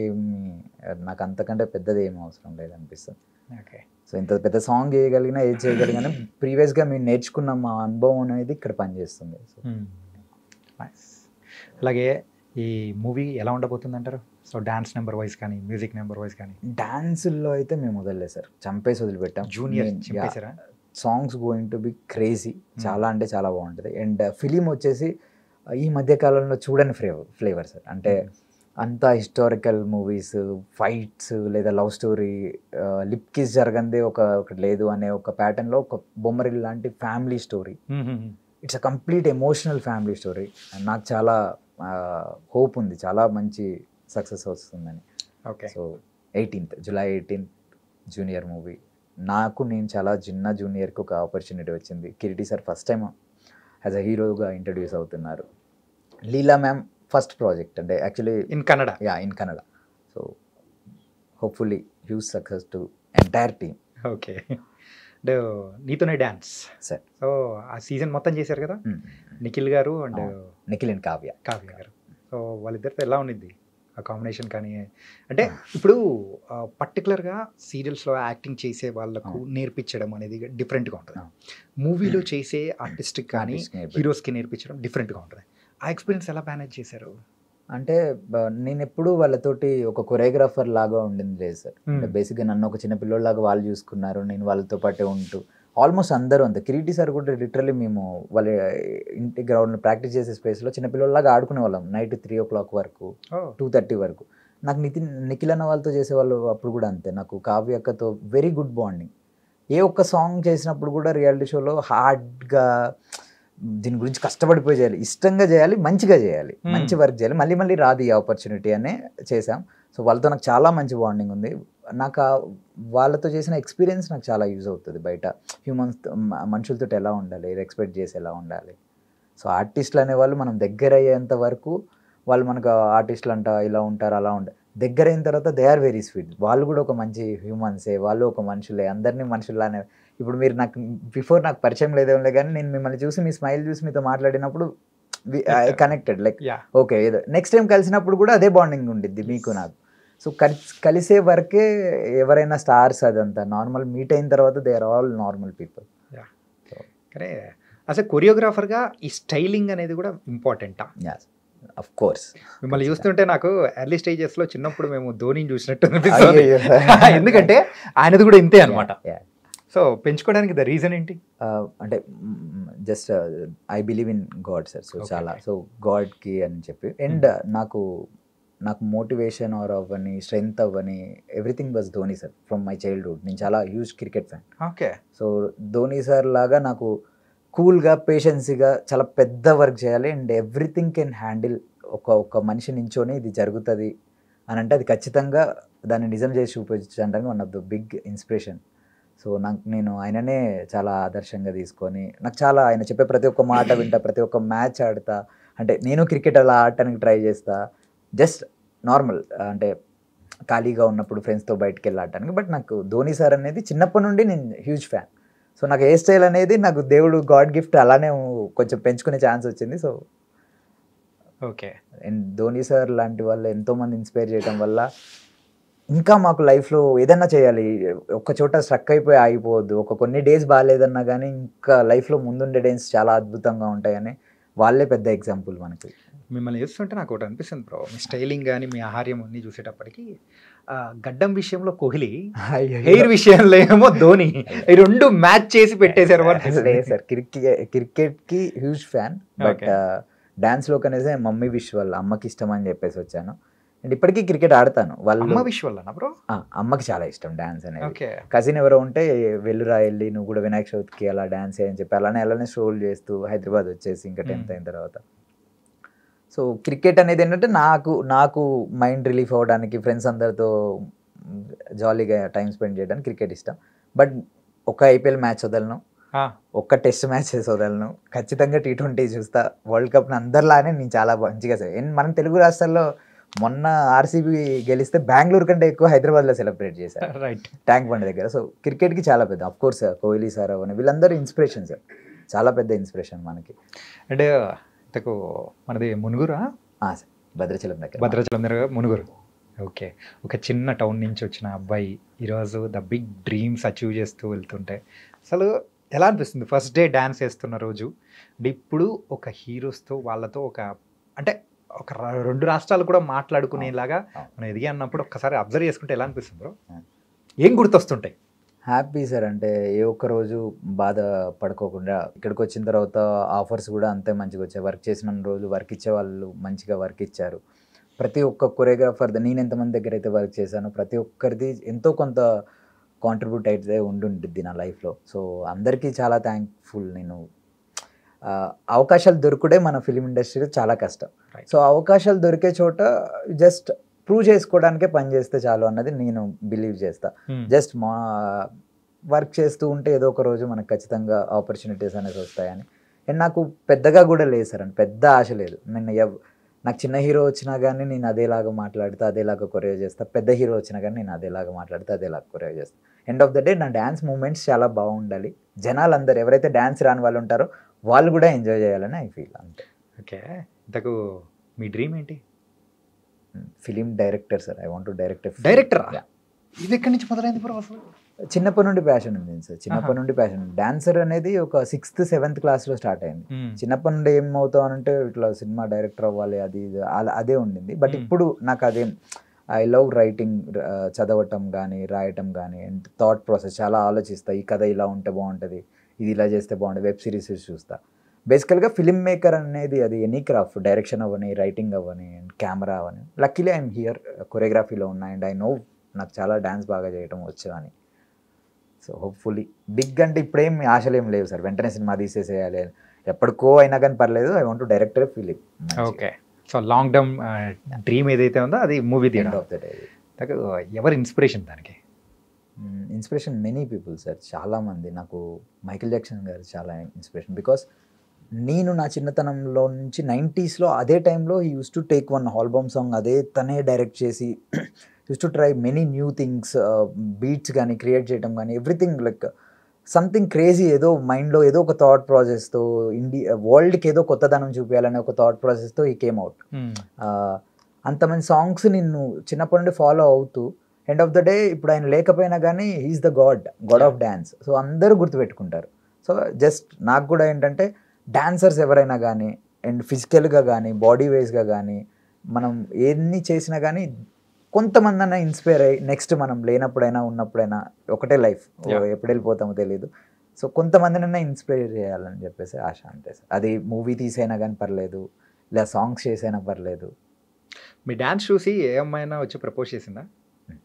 అంతకంటే పెద్దది ఏం అవసరం లేదనిపిస్తుంది. ఓకే. సో ఇంత పెద్ద సాంగ్ చేయగలిగినా ఏది చేయగలిగినా ప్రీవియస్గా మేము నేర్చుకున్న మా అనుభవం అనేది ఇక్కడ పనిచేస్తుంది. సో అలాగే ఈ మూవీ ఎలా ఉండబోతుంది అంటారు? సో డాన్స్ నెంబర్ వైజ్ కానీ, మ్యూజిక్ నెంబర్ వైజ్ కానీ. డాన్సుల్లో అయితే మేము వదలలేదు సార్, చంపేసి వదిలిపెట్టాం. Junior songs going to be crazy, చాలా అంటే చాలా బాగుంటుంది. అండ్ ఫిలిం వచ్చేసి ఈ మధ్యకాలంలో చూడని ఫ్లేవర్ సార్. అంటే అంతా హిస్టారికల్ మూవీస్, ఫైట్స్ లేదా లవ్ స్టోరీ, లిప్ కిస్ జరగందే ఒకటి లేదు అనే ఒక ప్యాటర్న్లో ఒక బొమ్మరిల్ లాంటి family story. It's a complete emotional family story. నాకు చాలా హోప్ ఉంది, చాలా మంచి సక్సెస్ వస్తుందని. Okay. So July 18th junior movie. నేను చాలా చిన్న జూనియర్కి ఒక ఆపర్చునిటీ వచ్చింది. Kireeti sir first time as a హీరోగా ఇంట్రడ్యూస్ అవుతున్నారు. లీలా మ్యామ్ ఫస్ట్ ప్రాజెక్ట్, అంటే actually in Kannada. In Kannada. So hopefully huge success to entire team. Okay. అంటే నీతోనే డ్యాన్స్ సార్. సో ఆ సీజన్ మొత్తం చేశారు కదా నిఖిల్ గారు అండ్ నిఖిల్ అండ్ కావ్య గారు. సో వాళ్ళిద్దరితో ఎలా ఉండింది ఆ కాంబినేషన్? కానీ అంటే ఇప్పుడు పర్టికులర్గా సీరియల్స్లో యాక్టింగ్ చేసే వాళ్ళకు నేర్పించడం అనేది డిఫరెంట్గా ఉంటుంది. మూవీలో చేసే ఆర్టిస్ట్కి కానీ హీరోస్కి నేర్పించడం డిఫరెంట్గా ఉంటుంది. ఆ ఎక్స్పీరియన్స్ ఎలా మేనేజ్ చేశారు? అంటే నేను ఎప్పుడు వాళ్ళతోటి ఒక కొరియోగ్రాఫర్ లాగా ఉండింది లేదు సార్. అంటే బేసిక్గా నన్ను ఒక చిన్న పిల్లోళ్ళలాగా వాళ్ళు చూసుకున్నారు, నేను వాళ్ళతో పాటే ఉంటూ ఆల్మోస్ట్ అందరూ అంతే. కిరీటి సార్ కూడా లిటరల్లీ మేము వాళ్ళ ఇంటి గ్రౌండ్లో ప్రాక్టీస్ చేసే స్పేస్లో చిన్నపిల్లలాగా ఆడుకునే వాళ్ళం. నైట్ 3 o'clock వరకు, 2:30 వరకు. నాకు నిఖిల్ అన్న వాళ్ళతో చేసేవాళ్ళు అప్పుడు కూడా అంతే. నాకు కావ్య అక్కతో వెరీ గుడ్ బాండింగ్. ఏ ఒక్క సాంగ్ చేసినప్పుడు కూడా రియాలిటీ షోలో హార్డ్గా దీని గురించి కష్టపడిపోయి చేయాలి, ఇష్టంగా చేయాలి, మంచిగా చేయాలి, మంచి వర్క్ చేయాలి, మళ్ళీ మళ్ళీ రాదు ఈ ఆపర్చునిటీ అనే చేసాం. సో వాళ్ళతో నాకు చాలా మంచి బాండింగ్ ఉంది. నాకు వాళ్ళతో చేసిన ఎక్స్పీరియన్స్ నాకు చాలా యూజ్ అవుతుంది. బయట మనుషులతో ఎలా ఉండాలి, ఏది ఎక్స్పెక్ట్ చేసి ఎలా ఉండాలి. సో ఆర్టిస్టులు అనేవాళ్ళు మనం దగ్గర అయ్యేంత వరకు వాళ్ళు మనకు ఆర్టిస్టులు అంట ఇలా ఉంటారు అలా ఉంటారు. దగ్గర అయిన తర్వాత దే ఆర్ వెరీ స్వీట్. వాళ్ళు కూడా ఒక మంచి హ్యూమన్సే, వాళ్ళు ఒక మనుషులే, అందరినీ మనుషుల్లానే. ఇప్పుడు మీరు నాకు నాకు పరిచయం లేదేమో కానీ నేను మిమ్మల్ని చూసి మీ స్మైల్ చూసి మీతో మాట్లాడినప్పుడు కనెక్టెడ్, లైక్ ఓకే ఏదో నెక్స్ట్ టైం కలిసినప్పుడు కూడా అదే బాండింగ్ ఉండిద్ది మీకు నాకు. సో కలిసే వరకే ఎవరైనా స్టార్స్, అదంతా నార్మల్. మీట్ అయిన తర్వాత they are all normal people. కానీ అసలు కొరియోగ్రాఫర్గా ఈ స్టైలింగ్ అనేది కూడా ఇంపార్టెంటా? Of course. మిమ్మల్ని చూస్తుంటే నాకు ఎర్లీ స్టేజెస్లో చిన్నప్పుడు మేము ధోనిని చూసినట్టు ఎందుకంటే ఆయనది కూడా ఇంతే అనమాట. సో పెంచుకోవడానికి ద రీజన్ ఏంటి? అంటే just I believe in God sir. So చాలా, సో గాడ్కి అని చెప్పి. అండ్ నాకు మోటివేషన్ ఆర్ అవ్వని, స్ట్రెంగ్త్ అవ్వని, everything was Dhoni sir from my childhood. నేను చాలా huge cricket fan. Okay. So Dhoni sir లాగా నాకు కూల్గా, పేషెన్సీగా చాలా పెద్ద వర్క్ చేయాలి అండ్ ఎవ్రీథింగ్ కెన్ హ్యాండిల్. ఒక మనిషి నించోని ఇది జరుగుతుంది అని అంటే అది ఖచ్చితంగా దాన్ని నిజం చేసి చూపించడానికి one of the big inspiration. So నేను ఆయననే చాలా ఆదర్శంగా తీసుకొని, నాకు చాలా ఆయన చెప్పే ప్రతి ఒక్క మాట వింటా, ప్రతి ఒక్క మ్యాచ్ ఆడతా. అంటే నేను క్రికెట్ అలా ఆడటానికి ట్రై చేస్తా, జస్ట్ నార్మల్ అంటే ఖాళీగా ఉన్నప్పుడు ఫ్రెండ్స్తో బయటకు వెళ్ళి ఆడటానికి. బట్ నాకు ధోని సార్ అనేది చిన్నప్పటి నుండి నేను హ్యూజ్ ఫ్యాన్. సో నాకు ఏ స్టైల్ అనేది నాకు దేవుడు గాడ్ గిఫ్ట్ అలానే కొంచెం పెంచుకునే ఛాన్స్ వచ్చింది. So okay. And Dhoni sir లాంటి వాళ్ళు ఎంతోమంది ఇన్స్పైర్ చేయడం వల్ల ఇంకా మాకు లైఫ్లో ఏదన్నా చేయాలి, ఒక్క చోట స్ట్రక్ అయిపోయి ఆగిపోవద్దు. కొన్ని డేస్ బాగాలేదన్నా కానీ ఇంకా లైఫ్లో ముందుండే డేస్ చాలా అద్భుతంగా ఉంటాయని వాళ్ళే పెద్ద ఎగ్జాంపుల్ మనకి. మిమ్మల్ని చూస్తుంటే నాకు ఒకటి అనిపిస్తుంది బ్రో, మీ స్టైలింగ్ కానీ మీ ఆహార్యం అన్నీ చూసేటప్పటికి గడ్డం విషయంలో కోహ్లీ, హెయిర్ విషయంలో ఏమో ధోని, ఈ రెండు మ్యాచ్ చేసి పెట్టేశారు. లేదు సార్, క్రికెట్ కి హ్యూజ్ ఫ్యాన్, బట్ డాన్స్ లో కనేసి మమ్మీ విష్ వాళ్ళ అమ్మకి ఇష్టం అని చెప్పేసి వచ్చాను. అండ్ ఇప్పటికీ క్రికెట్ ఆడతాను. వాళ్ళు విష్ వల్ల బ్రో అమ్మకి చాలా ఇష్టం డాన్స్ అనేది. ఓకే. కజిన్ ఎవరో ఉంటే వెళ్ళురా వెళ్ళి నువ్వు కూడా వినాయక చవితికి అలా డాన్స్ చేయని చెప్పి అలానే షోలు చేస్తూ హైదరాబాద్ వచ్చేసి ఇంకా 10th అయిన తర్వాత. సో క్రికెట్ అనేది ఏంటంటే నాకు మైండ్ రిలీఫ్ అవ్వడానికి, ఫ్రెండ్స్ అందరితో జాలీగా టైం స్పెండ్ చేయడానికి క్రికెట్ ఇష్టం. బట్ ఒక ఐపీఎల్ మ్యాచ్ వదలను, ఒక్క టెస్ట్ మ్యాచెస్ వదలను, ఖచ్చితంగా T20 చూస్తా. వరల్డ్ కప్ని అందరిలానే నేను చాలా మంచిగా మనం తెలుగు రాష్ట్రాల్లో మొన్న ఆర్సీబీ గెలిస్తే బెంగళూరు కంటే ఎక్కువ హైదరాబాద్లో సెలబ్రేట్ చేశారు, రైట్, ట్యాంక్ బండ్ దగ్గర. సో క్రికెట్కి చాలా పెద్ద, అఫ్ కోర్స్ కోహ్లీ సార్ అవన్నీ వీళ్ళందరూ ఇన్స్పిరేషన్ సార్, చాలా పెద్ద ఇన్స్పిరేషన్ మనకి. అంటే మనది మునుగురా? సార్ భద్రాచలం దగ్గర మునుగురు. ఓకే. ఒక చిన్న టౌన్ నుంచి వచ్చిన అబ్బాయి ఈరోజు ద బిగ్ డ్రీమ్స్ అచీవ్ చేస్తూ వెళ్తుంటే అసలు ఎలా అనిపిస్తుంది? ఫస్ట్ డే డ్యాన్స్ వేస్తున్న రోజు, ఇప్పుడు ఒక హీరోస్తో వాళ్ళతో అంటే ఒక 2 రాష్ట్రాలు కూడా మాట్లాడుకునేలాగా మనం ఎదిగి అన్నప్పుడు ఒక్కసారి అబ్జర్వ్ చేసుకుంటే ఎలా అనిపిస్తుంది బ్రో? ఏం గుర్తొస్తుంటాయి? హ్యాపీ సార్, అంటే ఏ ఒక్క రోజు బాధ పడుకోకుండా ఇక్కడికి వచ్చిన తర్వాత ఆఫర్స్ కూడా అంతే మంచిగా వచ్చాయి. వర్క్ చేసిన రోజు వర్క్ ఇచ్చే వాళ్ళు మంచిగా వర్క్ ఇచ్చారు. ప్రతి ఒక్క కొరియోగ్రాఫర్, నేను ఎంతమంది దగ్గర అయితే వర్క్ చేశానో ప్రతి ఒక్కరిది ఎంతో కొంత కాంట్రిబ్యూట్ అయితే ఉండుంటుంది నా లైఫ్లో. సో అందరికీ చాలా థ్యాంక్ఫుల్. నేను అవకాశాలు దొరుకుడే మన ఫిలిం ఇండస్ట్రీలో చాలా కష్టం. సో అవకాశాలు దొరికే చోట జస్ట్ ప్రూవ్ చేసుకోవడానికే పని చేస్తే చాలు అన్నది నేను బిలీవ్ చేస్తా. జస్ట్ మా వర్క్ చేస్తూ ఉంటే ఏదో ఒక రోజు మనకు ఖచ్చితంగా ఆపర్చునిటీస్ అనేది వస్తాయని. అండ్ నాకు పెద్దగా కూడా లేదు సార్, అని పెద్ద ఆశ లేదు. నాకు చిన్న హీరో వచ్చినా కానీ నేను అదేలాగా మాట్లాడితే అదేలాగా కొరియో చేస్తా, పెద్ద హీరో వచ్చినా కానీ నేను అదేలాగా మాట్లాడితే అదేలాగా కొరియో చేస్తా. ఎండ్ ఆఫ్ ద డే నా డ్యాన్స్ మూమెంట్స్ చాలా బాగుండాలి, జనాలు అందరు ఎవరైతే డ్యాన్స్ రాని వాళ్ళు ఉంటారో వాళ్ళు కూడా ఎంజాయ్ చేయాలని ఐ ఫీల్, అంతే. ఓకే. ఇంతకు మీ డ్రీమ్ ఏంటి? Film director sir. I want to direct. Director? ఇది ఎక్కడి నుంచి మొదలైంది బ్రో అసలు? చిన్నప్పటి నుండి ప్యాషన్ ఉంది సార్, చిన్నప్పటి నుండి ప్యాషన్. డాన్సర్ అనేది ఒక 6th 7th క్లాస్లో స్టార్ట్ అయింది. చిన్నప్పటి నుండి ఏమవుతావు అంటే ఇట్లా సినిమా డైరెక్టర్ అవ్వాలి అది అదే ఉండింది. బట్ ఇప్పుడు నాకు అదేం, ఐ లవ్ రైటింగ్, చదవటం కానీ రాయటం కానీ, అండ్ థాట్ ప్రాసెస్ చాలా ఆలోచిస్తా. ఈ కథ ఇలా ఉంటే బాగుంటుంది, ఇది ఇలా చేస్తే బాగుంటుంది, వెబ్ సిరీస్ చూస్తా. బేసికల్గా ఫిలిం మేకర్ అనేది అది ఎనీ క్రాఫ్ట్, డైరెక్షన్ అవ్వని, రైటింగ్ అవ్వని, అండ్ కెమెరా అవ్వని. లక్కీలీ ఐఎమ్ హియర్, కొరియోగ్రఫీలో ఉన్నా, అండ్ ఐ నో నాకు చాలా డ్యాన్స్ బాగా చేయడం వచ్చు అని. సో హోప్ఫుల్లీ బిగ్ అంటే ఇప్పుడేం ఆశలు ఏం లేవు సార్, వెంటనే సినిమా తీసేసేయాలి, ఎప్పటికో అయినా కానీ పర్లేదు. I want to director film. Okay. So long term dream ఏదైతే ఉందో అది మూవీ తీయడం. Of the day. ఎవరి ఇన్స్పిరేషన్ దానికి? ఇన్స్పిరేషన్ మెనీ పీపుల్ సార్, చాలామంది. నాకు మైకేల్ జాక్సన్ గారు చాలా ఇన్స్పిరేషన్. బికాస్ నేను నా చిన్నతనంలో నుంచి 90sలో అదే టైంలో he use to take one album song, అదే తనే డైరెక్ట్ చేసి use to try many new things, beats కానీ క్రియేట్ చేయడం కానీ, ఎవ్రీథింగ్ లైక్ సంథింగ్ క్రేజీ. ఏదో మైండ్లో ఏదో ఒక థాట్ ప్రాసెస్తో వరల్డ్కి ఏదో కొత్తదనం చూపించాలనే ఒక థాట్ ప్రాసెస్తో ఈ కేమ్ అవుట్. అంతమంది సాంగ్స్ నిన్ను చిన్నప్పటి నుండి ఫాలో అవుతూ ఎండ్ ఆఫ్ ద డే ఇప్పుడు ఆయన లేకపోయినా కానీ he's the god of dance. So అందరూ గుర్తుపెట్టుకుంటారు. సో జస్ట్ నాకు కూడా ఏంటంటే డాన్సర్స్ ఎవరైనా కానీ, అండ్ ఫిజికల్గా కానీ, బాడీ వైజ్గా కానీ, మనం ఎన్ని చేసినా కానీ కొంతమంది అన్న ఇన్స్పైర్ అయ్యి నెక్స్ట్ మనం లేనప్పుడైనా ఉన్నప్పుడైనా ఒకటే లైఫ్, ఎప్పుడు వెళ్ళిపోతామో తెలియదు. సో కొంతమందినైనా ఇన్స్పైర్ చేయాలని చెప్పేసి ఆశ, అంతే సార్. అది మూవీ తీసైనా కానీ పర్లేదు, లేదా సాంగ్స్ చేసైనా పర్లేదు. మీ డాన్స్ చూసి ఏ అమ్మాయినా వచ్చి ప్రపోజ్ చేసిందా?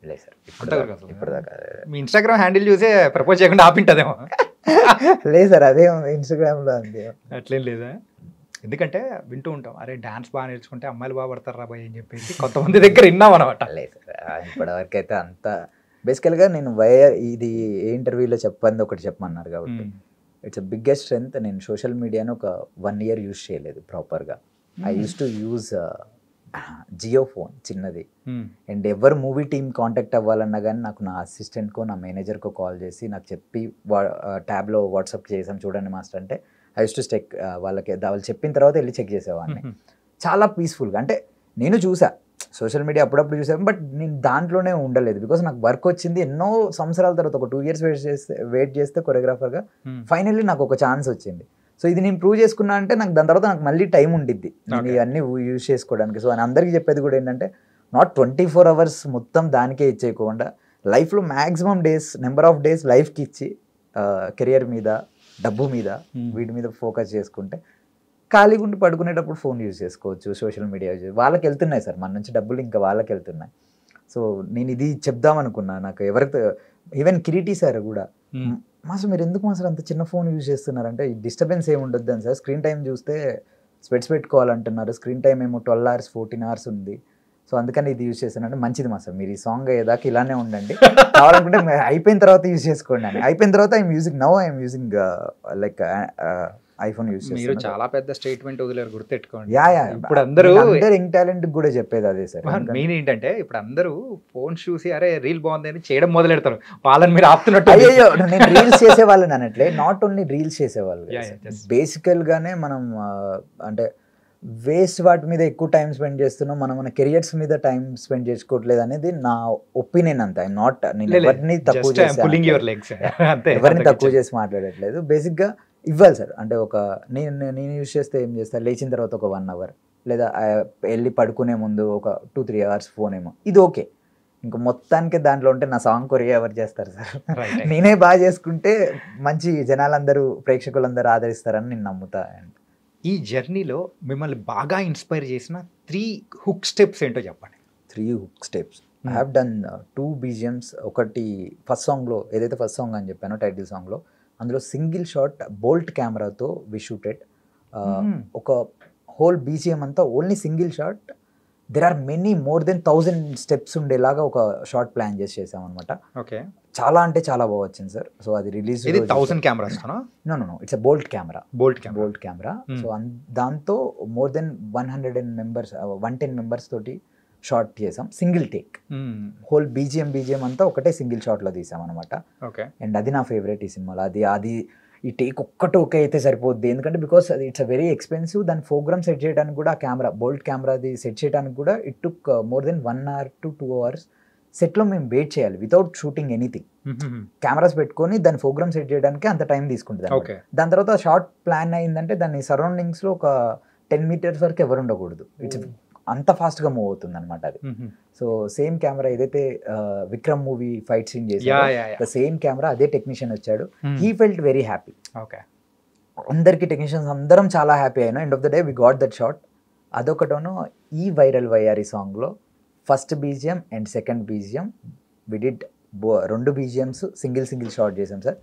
లేదు సార్, ఇప్పటిదాకా. మీ ఇన్స్టాగ్రామ్ హ్యాండిల్ చూసే ప్రపోజ్ చేయకుండా ఆపింటదేమో. లేదు సార్, అదే ఇన్స్టాగ్రామ్లో అంతే. అట్లేం లేదా? ఎందుకంటే వింటూ ఉంటాం, అరే డాన్స్ బాగా నేర్చుకుంటే అమ్మాయిలు బాగా పడతారు రాబాయ్ అని చెప్పేసి కొంతమంది దగ్గర విన్నాం అనమాట. లేదు సార్, ఇప్పటివరకు అయితే అంత బేసికల్గా నేను ఇది ఏ ఇంటర్వ్యూలో చెప్పంది ఒకటి చెప్పమన్నారు కాబట్టి ఇట్స్ బిగ్గెస్ట్ స్ట్రెంగ్త్. నేను సోషల్ మీడియాను ఒక 1 year యూజ్ చేయలేదు ప్రాపర్గా. I use to use Jio phone చిన్నది. అండ్ ఎవరు మూవీ టీమ్ కాంటాక్ట్ అవ్వాలన్నా కానీ నాకు నా అసిస్టెంట్కో నా మేనేజర్కో కాల్ చేసి నాకు చెప్పి ట్యాబ్లో వాట్సాప్ చేసాం చూడండి మాస్టర్ అంటే ఐ యూస్ టు చెక్, వాళ్ళకి వాళ్ళు చెప్పిన తర్వాత వెళ్ళి చెక్ చేసేవాడిని. చాలా పీస్ఫుల్గా. అంటే నేను చూసా సోషల్ మీడియా అప్పుడప్పుడు చూసాను, బట్ నేను దాంట్లోనే ఉండలేదు. బికాస్ నాకు వర్క్ వచ్చింది ఎన్నో సంవత్సరాల తర్వాత, ఒక 2 years వెయిట్ చేస్తే కొరియోగ్రాఫర్గా ఫైనల్లీ నాకు ఒక ఛాన్స్ వచ్చింది. సో ఇది నేను ప్రూవ్ చేసుకున్నా అంటే నాకు దాని తర్వాత నాకు మళ్ళీ టైం ఉండిద్ది నేను ఇవన్నీ యూజ్ చేసుకోవడానికి. సో అని అందరికీ చెప్పేది కూడా ఏంటంటే నాట్ 24 hours మొత్తం దానికే ఇచ్చేయకుండా లైఫ్లో maximum days number of days లైఫ్కి ఇచ్చి కెరియర్ మీద డబ్బు మీద వీటి మీద ఫోకస్ చేసుకుంటే ఖాళీగా ఉండి పడుకునేటప్పుడు ఫోన్ యూజ్ చేసుకోవచ్చు, సోషల్ మీడియా యూజ్ వాళ్ళకి వెళ్తున్నాయి సార్, మన నుంచి డబ్బులు ఇంకా వాళ్ళకి వెళ్తున్నాయి. సో నేను ఇది చెప్దాం అనుకున్నా. నాకు ఎవరికి ఈవెన్ కిరీటి సార్ కూడా మాస్టర్ మీరు ఎందుకు మాస్టర్ అంత చిన్న ఫోన్ యూజ్ చేస్తున్నారంటే ఈ డిస్టర్బెన్స్ ఏమి ఉండొద్దు అని సార్. స్క్రీన్ టైం చూస్తే స్పెట్స్ పెట్టుకోవాలంటున్నారు, స్క్రీన్ టైం ఏమో 12 hours 14 hours ఉంది. సో అందుకని ఇది యూజ్ చేస్తానంటే మంచిది మాస్టర్, మీరు ఈ సాంగ్ అయ్యేదాకా ఇలానే ఉండండి, కావాలనుకుంటే అయిపోయిన తర్వాత యూజ్ చేసుకోండి అని. అయిపోయిన తర్వాత I'm using like iPhone use చేస్తాను. మీరు చాలా పెద్ద స్టేట్మెంట్ వదిలేరు, గుర్తెట్టుకోండి. యా ఇప్పుడు అందరూ యంగ్ టాలెంట్ కూడా చెప్పేది అదే సార్. మెయిన్ ఏంటంటే ఇప్పుడు అందరూ ఫోన్ చూసి అరే రీల్ బాగుంది అని చేయడం మొదలెడతారు, వాళ్ళని మీరు ఆపుతున్నట్టు. అయ్యో నేను రీల్స్ చేసేవాళ్ళని అనట్లే, నాట్ ఓన్లీ రీల్స్ చేసేవాళ్ళు, బేసికల్ గానే మనం అంటే వేస్ట్ వాటి మీద ఎక్కువ టైం స్పెండ్ చేస్తున్నాం, మన కెరియర్స్ మీద టైం స్పెండ్ చేసుకోవట్లేదు అనేది నా ఒపీనియన్. అంతే. ఐఎమ్ నాట్, నేను ఎవరిని తక్కువ చేసి మాట్లాడట్లేదు. బేసిక్గా ఇవ్వాలి సార్. అంటే ఒక నేను యూజ్ చేస్తే ఏం చేస్తాను, లేచిన తర్వాత ఒక 1 hour లేదా వెళ్ళి పడుకునే ముందు ఒక 2-3 hours ఫోన్ ఏమో, ఇది ఓకే. ఇంకా మొత్తానికి దాంట్లో ఉంటే నా సాంగ్ కొరియా ఎవరు చేస్తారు సార్. నేనే బాగా చేసుకుంటే మంచి జనాలందరూ ప్రేక్షకులందరూ ఆదరిస్తారని నేను నమ్ముతా. ఈ జర్నీలో మిమ్మల్ని బాగా ఇన్స్పైర్ చేసిన 3 హుక్ స్టెప్స్ ఏంటో చెప్పండి. 3 hook steps. I have done 2 BGMs. ఒకటి ఫస్ట్ సాంగ్లో ఏదైతే ఫస్ట్ సాంగ్ అని చెప్పానో టైటిల్ సాంగ్లో, అందులో సింగిల్ షాట్ బోల్ట్ కెమెరాతో వి షూటెడ్. ఒక హోల్ BGM అంతా only single shot. There are many more than 1000 steps ఉండేలాగా ఒక షార్ట్ ప్లాన్ చేసాం అనమాట. ఓకే, చాలా అంటే చాలా బాగా వచ్చింది సార్. సో అది release 1000 cameras. No it's bolt camera. Bolt camera. So దాంతో మోర్ దెన్ 110 members తోటి షార్ట్ చేసాం, సింగిల్ టేక్. హోల్ BGM అంతా ఒకటే సింగిల్ షాట్లో తీసాం అనమాట. ఓకే, అండ్ అది నా ఫేవరెట్ ఈ సినిమాలో. అది ఈ టేక్ ఒక్కటి ఓకే అయితే సరిపోద్ది, ఎందుకంటే బికాస్ అది ఇట్స్ అ వెరీ ఎక్స్పెన్సివ్. దాని ప్రోగ్రామ్ సెట్ చేయడానికి కూడా కెమెరా బోల్ట్ కెమెరాది సెట్ చేయడానికి కూడా it took more than 1 hour to 2 hours. సెట్లో మేము వెయిట్ చేయాలి వితౌట్ షూటింగ్ ఎనీథింగ్. కెమెరాస్ పెట్టుకొని దాని ప్రోగ్రామ్ సెట్ చేయడానికి అంత టైం తీసుకుంటుంది. దాని తర్వాత షార్ట్ ప్లాన్ అయిందంటే దాని సరౌండింగ్స్లో ఒక 10 meters వరకు ఎవరు ఉండకూడదు. ఇట్స్ అంత ఫాస్ట్గా మూవ్ అవుతుంది అనమాట అది. సో సేమ్ కెమెరా ఏదైతే విక్రమ్ మూవీ ఫైట్ సీన్ చేసాడు, సేమ్ కెమెరా అదే టెక్నీషియన్ వచ్చాడు. He felt very happy. అందరికి టెక్నీషియన్స్ అందరం చాలా హ్యాపీ అయినా. End of the day we got that shot. అదొకటోను ఈ వైరల్ వయ్యారి సాంగ్లో first BGM and second BGM we did 2 BGMs single shot చేసాం సార్.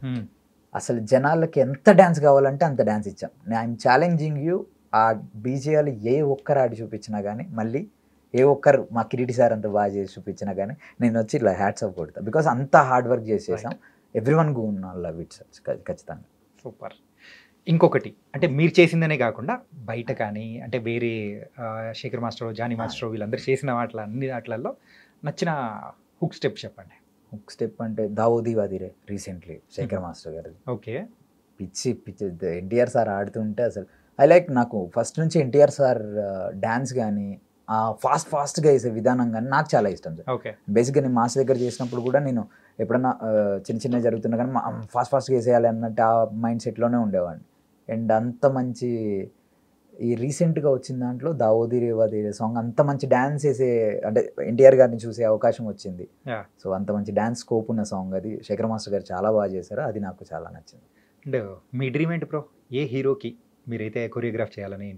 అసలు జనాలకి ఎంత డ్యాన్స్ కావాలంటే అంత డ్యాన్స్ ఇచ్చాం. ఐఎమ్ ఛాలెంజింగ్ యూ, ఆ BGMలు ఏ ఒక్కరు ఆడి చూపించినా కానీ, మళ్ళీ ఏ ఒక్కరు మా కిరీటి సార్ అంత బాగా చేసి చూపించినా కానీ నేను వచ్చి ఇలా హ్యాట్స్ ఆఫ్ కొడతా. బికాస్ అంత హార్డ్ వర్క్ చేసేసాం. Everyone go love it sir, ఖచ్చితంగా. సూపర్. ఇంకొకటి అంటే మీరు చేసిందనే కాకుండా బయట కానీ అంటే వేరే శేఖర్ మాస్టర్, జానీ మాస్టర్ వీళ్ళందరూ చేసిన అన్ని వాటిలలో నచ్చిన హుక్ స్టెప్ చెప్పండి. హుక్ స్టెప్ అంటే దావోదీ వాదిరే రీసెంట్లీ శేఖర్ మాస్టర్ గారు. ఓకే, పిచ్చి ఎన్టీఆర్ సార్ ఆడుతుంటే అసలు నాకు ఫస్ట్ నుంచి ఎన్టీఆర్ సార్ డ్యాన్స్ కానీ ఫాస్ట్గా వేసే విధానం కానీ నాకు చాలా ఇష్టం సార్. ఓకే, బేసిక్గా నేను మాస్ దగ్గర చేసినప్పుడు కూడా నేను ఎప్పుడన్నా చిన్న జరుగుతున్నా కానీ ఫాస్ట్గా వేసేయాలి అన్నట్టు ఆ మైండ్ సెట్లోనే ఉండేవాడిని. అండ్ అంత మంచి ఈ రీసెంట్గా వచ్చిన దాంట్లో దావోదీ రేవాది సాంగ్ అంత మంచి డ్యాన్స్ వేసే, అంటే ఎన్టీఆర్ గారిని చూసే అవకాశం వచ్చింది. సో అంత మంచి డ్యాన్స్ స్కోప్ ఉన్న సాంగ్ అది. శేఖర్ మాస్టర్ గారు చాలా బాగా చేశారు, అది నాకు చాలా నచ్చింది. అండ్ మీ డ్రీమ్ ఏంటి బ్రో? ఏ హీరోకి మీరైతే కొరియోగ్రాఫ్ చేయాలని?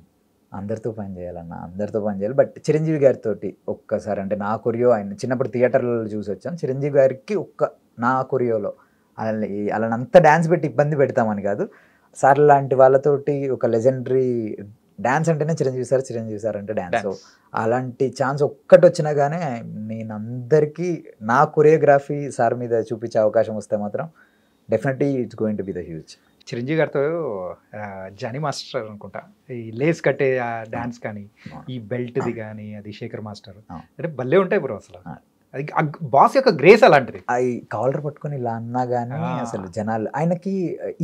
అందరితో పని చేయాలి. బట్ చిరంజీవి గారితో ఒక్కసారి, అంటే నా కొరియో ఆయన చిన్నప్పుడు థియేటర్లో చూసి వచ్చాం. చిరంజీవి గారికి నా కొరియోలో అలా అంత డ్యాన్స్ పెట్టి ఇబ్బంది పెడతామని కాదు, సార్ లాంటి వాళ్ళతోటి ఒక లెజెండరీ డ్యాన్స్ అంటేనే చిరంజీవి సార్ అంటే డ్యాన్స్. సో అలాంటి ఛాన్స్ ఒక్కటి వచ్చినా కానీ నేను అందరికీ నా కొరియోగ్రఫీ సార్ మీద చూపించే అవకాశం వస్తే మాత్రం definitely it's going to be the huge. Chiranjeevi గారితో జానీ మాస్టర్ అనుకుంటా ఈ లేస్ కట్టే డాన్స్ కానీ ఈ బెల్ట్ది కానీ అది శేఖర్ మాస్టర్ అంటే భలే ఉంటాయి బ్రో. అసలు అది బాస్ యొక్క గ్రేస్ అలాంటిది. అవి కాలర్ పట్టుకొని ఇలా అన్నా కానీ అసలు జనాలు ఆయనకి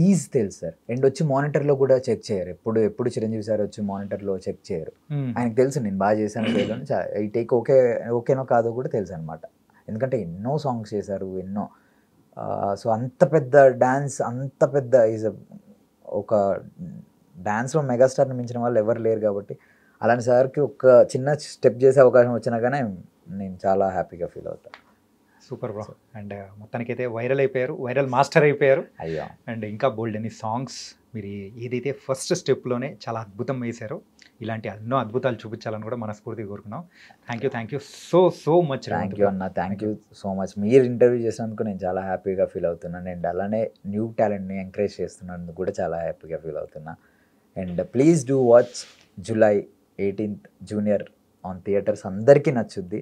ఈజ్ తెలుసు సార్. అండ్ వచ్చి మానిటర్లో కూడా చెక్ చేయరు, ఎప్పుడు చిరంజీవి సార్ వచ్చి మానిటర్లో చెక్ చేయరు. ఆయనకు తెలుసు నేను బాగా చేశాను చేయలేను, ఈ టేక్ ఓకేనో కాదో కూడా తెలుసు అనమాట. ఎందుకంటే ఎన్నో సాంగ్స్ చేశారు, ఎన్నో. సో అంత పెద్ద డ్యాన్స్, అంత పెద్ద ఒక డ్యాన్స్లో మెగాస్టార్ని మించిన వాళ్ళు ఎవరు లేరు కాబట్టి అలాంటి సార్కి ఒక చిన్న స్టెప్ చేసే అవకాశం వచ్చినా కానీ నేను చాలా హ్యాపీగా ఫీల్ అవుతాను. Super bro. అండ్ మొత్తానికైతే వైరల్ అయిపోయారు, వైరల్ మాస్టర్ అయిపోయారు. అయ్యో. అండ్ ఇంకా బోల్డ్ అని సాంగ్స్ మీరు ఏదైతే ఫస్ట్ స్టెప్లోనే చాలా అద్భుతం వేశారో ఇలాంటి ఎన్నో అద్భుతాలు చూపించాలని కూడా మనస్ఫూర్తిగా కోరుకున్నాం. Thank you so much. Thank you అన్న, థ్యాంక్ యూ సో మచ్. మీరు ఇంటర్వ్యూ చేసినందుకు నేను చాలా హ్యాపీగా ఫీల్ అవుతున్నాను. అండ్ అలానే న్యూ టాలెంట్ని ఎంకరేజ్ చేస్తున్నందుకు కూడా చాలా హ్యాపీగా ఫీల్ అవుతున్నా. And please do watch July 18th junior on theatres. అందరికీ నచ్చుద్ది.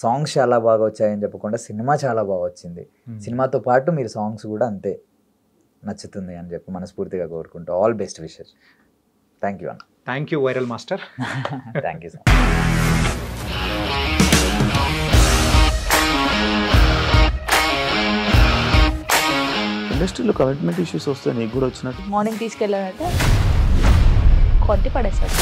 సాంగ్స్ చాలా బాగా వచ్చాయని చెప్పకుండా సినిమా చాలా బాగా వచ్చింది. సినిమాతో పాటు మీరు సాంగ్స్ కూడా అంతే నచ్చుతుంది అని చెప్పి మనస్ఫూర్తిగా కోరుకుంటూ all best wishes. Thank you అన్న. Thank you viral master. Thank you so much. ఇండస్ట్రీలో కమిట్మెంట్ ఇష్యూస్ వస్తే నీకు కూడా వచ్చినట్టు? మార్నింగ్ తీసుకెళ్ళాడంటే కొట్టి పడేస్తాడు.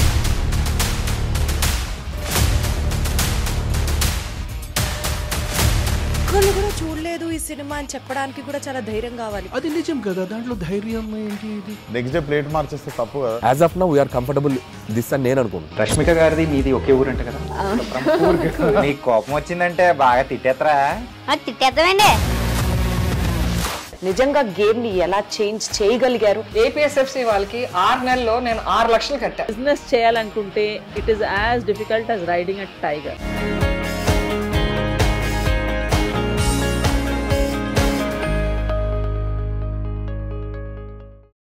ఒక్కళ్ళు కూడా చూడలేదు ఈ సినిమా అని చెప్పడానికి కూడా చాలా ధైర్యం కావాలి. అది నిజం కదా, దాంట్లో ధైర్యం ఏంటి? ఇది నెక్స్ట్ డే ప్లేట్ మార్చేస్తే తప్పు కదా. As of now we are comfortable this అని నేను అనుకుంటున్నాను. రష్మిక గారిది మీది ఒకే ఊరు అంట కదా? నీకు కోపం వచ్చిందంటే బాగా తిట్టేత్తరా? తిట్టేద్దామండి. నిజంగా గేమ్ ని ఎలా చేంజ్ చేయగలిగారు? ఏపీఎస్ఎఫ్సి వాళ్ళకి 6 నెలల్లో నేను 6 లక్షలు కట్టా. బిజినెస్ చేయాలనుకుంటే it is as difficult as riding a tiger.